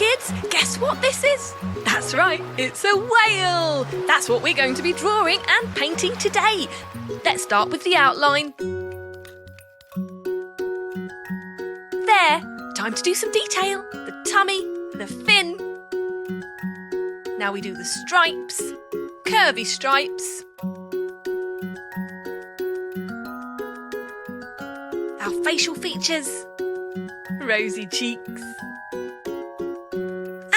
kids, guess what this is? That's right, it's a whale. That's what we're going to be drawing and painting today. Let's start with the outline. There, time to do some detail. The tummy, the fin. Now we do the stripes, curvy stripes. Our facial features, rosy cheeks.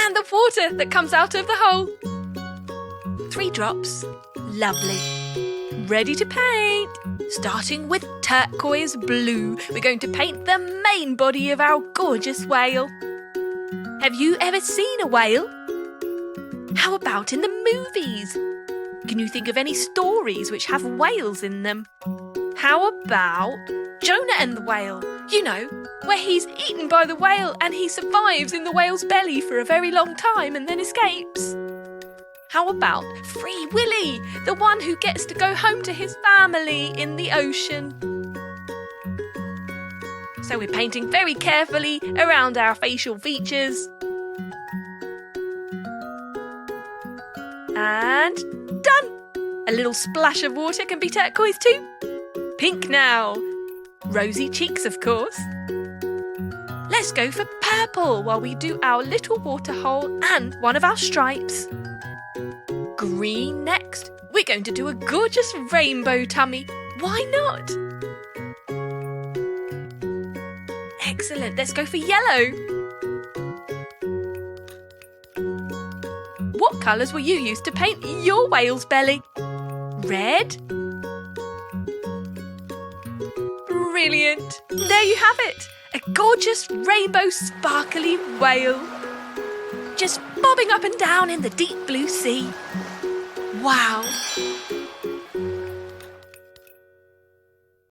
And the water that comes out of the hole. 3 drops. Lovely. Ready to paint. Starting with turquoise blue, we're going to paint the main body of our gorgeous whale. Have you ever seen a whale? How about in the movies? Can you think of any stories which have whales in them? How about Jonah and the whale? You know, where he's eaten by the whale and he survives in the whale's belly for a very long time and then escapes. How about Free Willy, the one who gets to go home to his family in the ocean? So we're painting very carefully around our facial features. And done! A little splash of water can be turquoise too. Pink now. Rosy cheeks, of course. Let's go for purple while we do our little water hole and one of our stripes. Green next. We're going to do a gorgeous rainbow tummy. Why not? Excellent. Let's go for yellow. What colours will you use to paint your whale's belly? Red? Brilliant. There you have it. A gorgeous rainbow sparkly whale. Just bobbing up and down in the deep blue sea. Wow.